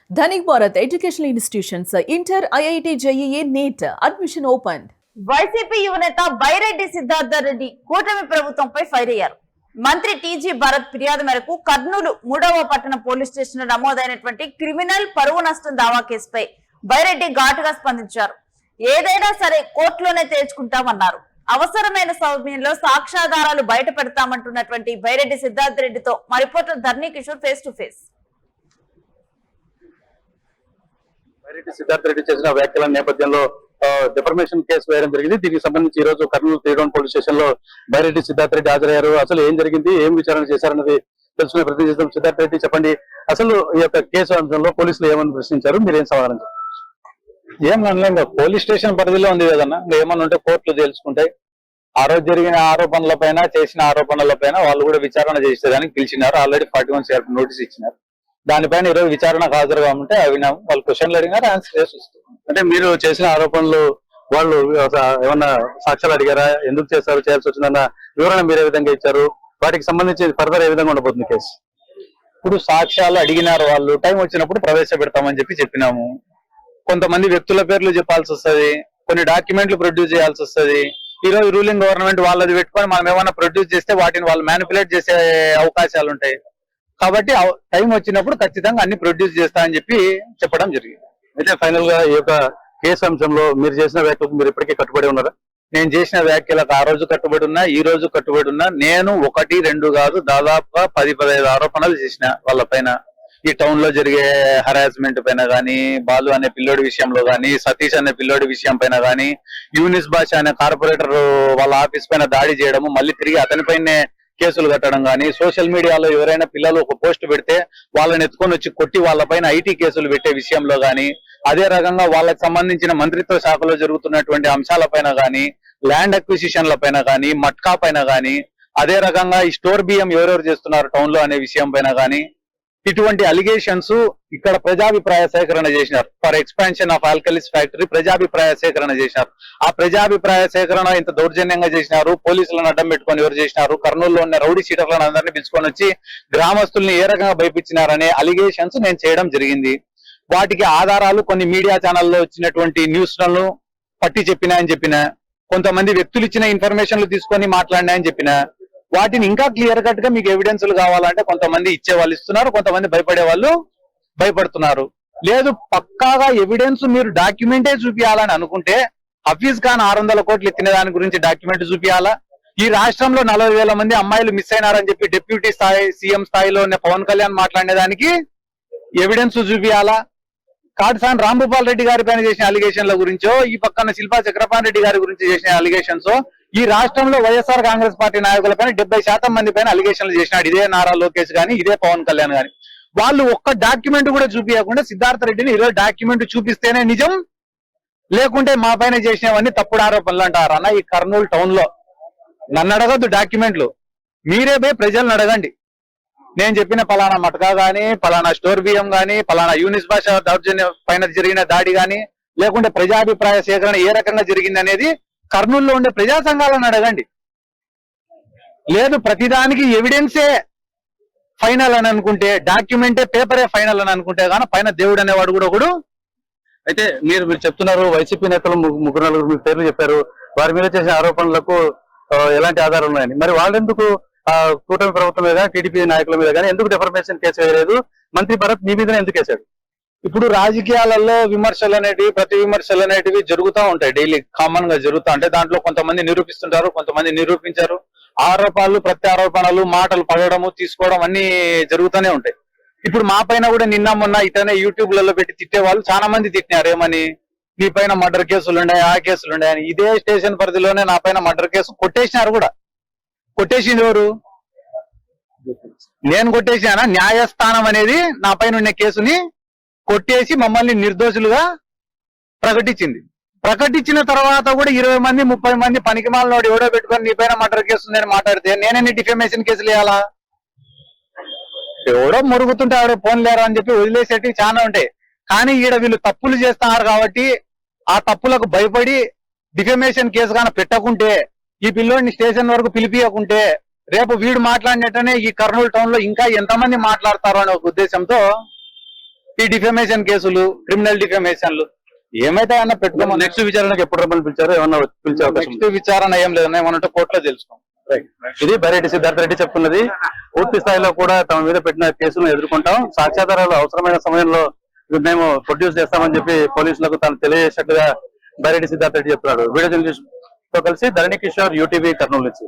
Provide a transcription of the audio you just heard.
Dhanik Bharat Educational Institutions, Inter, IIT, JEE, NEET, admission opened. YCP యువనేత బైరెడ్డి సిద్ధార్థ రెడ్డి కూటమి ప్రభుత్వంపై fire అయ్యారు. మంత్రి టీజీ భరత్ ఫిర్యాదు మేరకు కర్నూలు 3వ పట్టణ పోలీస్ స్టేషన్ నమోదైనటువంటి క్రిమినల్ పరువు నష్టం దావా కేసుపై బైరెడ్డి ఘాటుగా స్పందించారు. ఏదైనా సరే కోర్టులోనే తేల్చుకుంటామన్నారు. అవసరమైన సమయంలో సాక్ష్యాధారాలు బయట పెడతామంటున్నటువంటి బైరెడ్డి సిద్ధార్థ రెడ్డితో మా reporter Dharani Kishore face to face. Byreddy Siddhartha Reddy చేసిన వ్యాఖ్యల నేపథ్యంలో డిఫర్మేషన్ కేసు వేయడం జరిగింది. దీనికి సంబంధించి ఈ రోజు కర్నూలు 3 టౌన్ పోలీస్ స్టేషన్ లో బైరెడ్డి సిద్ధార్థ రెడ్డి హాజరయ్యారు. అసలు ఏం జరిగింది, ఏం విచారణ చేశారన్నది తెలుసుకునే ప్రయత్నం చేద్దాం. సిద్ధార్థ రెడ్డి, చెప్పండి, అసలు ఈ యొక్క కేసు అంశంలో పోలీసులు ఏమని ప్రశ్నించారు, మీరేం సమాధానం చెప్పారు? ఏం అనలేదు, పోలీస్ స్టేషన్ పరిధిలో ఉంది కదన్నా. ఏమన్నా ఉంటే కోర్టులు తేల్చుకుంటాయి. ఆ రోజు జరిగిన ఆరోపణలపైన, చేసిన ఆరోపణలపైన వాళ్ళు కూడా విచారణ చేసేదానికి పిలిచినారు. ఆల్రెడీ 41 CRP నోటీస్ ఇచ్చినారు. దానిపైన ఈరోజు విచారణకు హాజరు కావాలంటే విన్నాము. వాళ్ళు క్వశ్చన్లు అడిగారు, ఆన్సర్ చేసి వస్తారు. అంటే మీరు చేసిన ఆరోపణలు వాళ్ళు ఏమన్నా సాక్ష్యాలు అడిగారా, ఎందుకు చేశారు, చేయాల్సి వచ్చిందన్న వివరణ మీరు ఏ విధంగా ఇచ్చారు, వాటికి సంబంధించి ఫర్దర్ ఏ విధంగా ఉండబోతుంది కేసు? ఇప్పుడు సాక్ష్యాలు అడిగినారు వాళ్ళు, టైం వచ్చినప్పుడు ప్రవేశపెడతామని చెప్పినాము. కొంతమంది వ్యక్తుల పేర్లు చెప్పాల్సి వస్తుంది, కొన్ని డాక్యుమెంట్లు ప్రొడ్యూస్ చేయాల్సి వస్తుంది. ఈ రోజు రూలింగ్ గవర్నమెంట్ వాళ్ళది పెట్టుకొని మనం ఏమైనా ప్రొడ్యూస్ చేస్తే వాటిని వాళ్ళు మ్యానిపులేట్ చేసే అవకాశాలు ఉంటాయి. కాబట్టి టైం వచ్చినప్పుడు ఖచ్చితంగా అన్ని ప్రొడ్యూస్ చేస్తా అని చెప్పడం జరిగింది. అయితే ఫైనల్ గా ఈ యొక్క కేసు అంశంలో మీరు చేసిన వ్యాఖ్యలకు మీరు ఇప్పటికే కట్టుబడి ఉన్నారా? నేను చేసిన వ్యాఖ్యలకు ఆ రోజు కట్టుబడి ఉన్నా, ఈ రోజు కట్టుబడి ఉన్నా. నేను 1, 2 కాదు, దాదాపుగా 10-15 ఆరోపణలు చేసిన వాళ్ళ పైన. ఈ టౌన్ లో జరిగే హరాస్మెంట్ పైన గానీ, బాలు అనే పిల్లోడి విషయంలో గానీ, సతీష్ అనే పిల్లోడి విషయం పైన గానీ, యూనిస్ భాష అనే కార్పొరేటర్ వాళ్ళ ఆఫీస్ పైన దాడి చేయడము, మళ్ళీ తిరిగి అతనిపైనే కేసులు కట్టడం గానీ, సోషల్ మీడియాలో ఎవరైనా పిల్లలు ఒక పోస్ట్ పెడితే వాళ్ళని ఎత్తుకొని వచ్చి కొట్టి వాళ్ళపైన ఐటీ కేసులు పెట్టే విషయంలో గానీ, అదే రకంగా వాళ్ళకి సంబంధించిన మంత్రిత్వ శాఖలో జరుగుతున్నటువంటి అంశాలపైన గానీ, ల్యాండ్ అక్విజిషన్ల పైన గానీ, మట్కా పైన గానీ, అదే రకంగా ఈ స్టోర్ బియ్యం ఎవరెవరు చేస్తున్నారు టౌన్ లో అనే విషయం పైన గానీ, ఇటువంటి అలిగేషన్స్ ఇక్కడ ప్రజాభిప్రాయ సేకరణ చేసినారు. ఫర్ ఎక్స్పాన్షన్ ఆఫ్ ఆల్కలిస్ ఫ్యాక్టరీ ప్రజాభిప్రాయ సేకరణ చేసినారు. ఆ ప్రజాభిప్రాయ సేకరణ ఇంత దౌర్జన్యంగా చేసినారు. పోలీసులను అడ్డం పెట్టుకొని ఎవరు చేసినారు, కర్నూలులో ఉన్న రౌడీ షీటర్లను అందరినీ పిలుచుకొని వచ్చి గ్రామస్తుల్ని ఏ రకంగా భయపించినారనే అలిగేషన్స్ నేను చేయడం జరిగింది. వాటికి ఆధారాలు కొన్ని మీడియా ఛానల్లో వచ్చినటువంటి న్యూస్లను పట్టి చెప్పినాయని చెప్పిన, కొంతమంది వ్యక్తులు ఇచ్చిన ఇన్ఫర్మేషన్లు తీసుకొని మాట్లాడినాయని చెప్పిన, వాటిని ఇంకా క్లియర్ కట్ గా మీకు ఎవిడెన్స్లు కావాలంటే కొంతమంది ఇచ్చే వాళ్ళు ఇస్తున్నారు, కొంతమంది భయపడే వాళ్ళు భయపడుతున్నారు. లేదు, పక్కాగా ఎవిడెన్స్ మీరు డాక్యుమెంటే చూపించాలని అనుకుంటే హఫీజ్ ఖాన్ 600 కోట్లు ఎత్తిన దాని గురించి డాక్యుమెంట్ చూపించాలా? ఈ రాష్ట్రంలో 40,000 మంది అమ్మాయిలు మిస్ అయినారని చెప్పి డిప్యూటీ సీఎం స్థాయిలో ఉన్న పవన్ కళ్యాణ్ మాట్లాడేదానికి ఎవిడెన్స్ చూపించాలా? కాటసాని రాంభూపాల్ రెడ్డి గారి పైన చేసిన అలిగేషన్ల గురించో, ఈ పక్కన శిల్పా చక్రపాణి రెడ్డి గారి గురించి చేసిన అలిగేషన్స్, ఈ రాష్ట్రంలో వైఎస్ఆర్ కాంగ్రెస్ పార్టీ నాయకులపైన 70% మంది పైన అలిగేషన్లు చేసినాడు. ఇదే నారా లోకేష్ గాని, ఇదే పవన్ కళ్యాణ్ గాని. వాళ్ళు ఒక్క డాక్యుమెంట్ కూడా చూపించకుండా సిద్ధార్థ రెడ్డిని ఈరోజు డాక్యుమెంట్ చూపిస్తేనే నిజం, లేకుంటే మా పైన చేసినవన్నీ తప్పుడు ఆరోపణలు అంటారు. అన్న, ఈ కర్నూలు టౌన్ లో నన్ను అడగద్దు డాక్యుమెంట్లు, మీరే పోయి ప్రజలను అడగండి. నేను చెప్పిన పలానా మటకా గానీ, పలానా స్టోర్ బియ్యం గానీ, పలానా యూనిస్ భాష దౌర్జన్యం పైన జరిగిన దాడి గానీ, లేకుంటే ప్రజాభిప్రాయ సేకరణ ఏ రకంగా జరిగింది అనేది కర్నూలులో ఉండే ప్రజా సంఘాలను అడగండి. లేదు, ప్రతిదానికి ఎవిడెన్సే ఫైనల్ అని అనుకుంటే, డాక్యుమెంటే పేపరే ఫైనల్ అని అనుకుంటే గానీ పైన దేవుడు అనేవాడు కూడా ఒకడు. అయితే మీరు చెప్తున్నారు, వైసీపీ నేతలు 3-4 మీ పేర్లు చెప్పారు, వారి మీద చేసిన ఆరోపణలకు ఎలాంటి ఆధారం ఉన్నాయని. మరి వాళ్ళెందుకు కూటమి ప్రభుత్వం మీద, టీడీపీ నాయకుల మీద కానీ ఎందుకు డిఫర్మేషన్ కేసు వేయలేదు? మంత్రి భరత్ మీ మీదనే ఎందుకు వేశాడు? ఇప్పుడు రాజకీయాలలో విమర్శలు అనేటివి, ప్రతి విమర్శలు అనేటివి జరుగుతూ ఉంటాయి, డైలీ కామన్ గా జరుగుతూ ఉంటాయి. దాంట్లో కొంతమంది నిరూపిస్తుంటారు, కొంతమంది నిరూపించారు. ఆరోపణలు, ప్రత్యారోపణలు, మాటలు పడడము, తీసుకోవడం అన్ని జరుగుతూనే ఉంటాయి. ఇప్పుడు మా పైన కూడా నిన్న మొన్న ఇటనే యూట్యూబ్లలో పెట్టి తిట్టే వాళ్ళు చాలా మంది తిట్టినారు. ఏమని, నీ పైన మర్డర్ కేసులు ఉన్నాయి, ఆ కేసులు ఉన్నాయని. ఇదే స్టేషన్ పరిధిలోనే నా పైన మర్డర్ కేసు కొట్టేసినారు కూడా. కొట్టేసింది ఎవరు? నేను కొట్టేసానా? న్యాయస్థానం అనేది నా పైన ఉన్న కేసుని కొట్టేసి మమ్మల్ని నిర్దోషులుగా ప్రకటించింది. ప్రకటించిన తర్వాత కూడా 20 మంది 30 మంది పనికిమాలినోడు ఎవడో పెట్టుకొని నీ పైన మర్డర్ కేసు ఉందని మాట్లాడితే నేనే డిఫమేషన్ కేసులు వేయాలా? ఎవడో మురుగుతుంటే ఆవిడ ఫోన్ లేరా అని చెప్పి వదిలేసేటివి చాలా ఉంటాయి. కానీ ఈడ వీళ్ళు తప్పులు చేస్తున్నారు కాబట్టి ఆ తప్పులకు భయపడి డిఫమేషన్ కేసు కానీ పెట్టకుంటే, ఈ పిల్లోడిని స్టేషన్ వరకు పిలిపియకుంటే, రేపు వీడు మాట్లాడినట్టనే ఈ కర్నూలు టౌన్ లో ఇంకా ఎంతమంది మాట్లాడతారో అనే ఒక ఉద్దేశంతో ఈ డిఫమేషన్ కేసులు, క్రిమినల్ డిఫమేషన్లు ఏమైతే అన్న పెట్టుకోమని. నెక్స్ట్ విచారణకు ఎప్పుడు రమ్మని పిలిచారు? ఏమన్నా పిలిచే అవకాశం నెక్స్ట్ విచారణ ఏం లేదన్నా, ఏమన్నా కోర్టులో తెలుసుకోం. ఇది బైరెడ్డి సిద్ధార్థ రెడ్డి చెప్తున్నది. పూర్తి స్థాయిలో కూడా తమ మీద పెట్టిన కేసులను ఎదుర్కొంటాం, సాక్ష్యాధారాలు అవసరమైన సమయంలో మేము ప్రొడ్యూస్ చేస్తామని చెప్పి పోలీసులకు తాను తెలియజేసినట్టుగా బైరెడ్డి సిద్ధార్థ రెడ్డి చెప్తున్నాడు. వీడియో జర్నలిస్ట్ తో కలిసి ధరణి కిషోర్, UTV కర్నూలు నుంచి.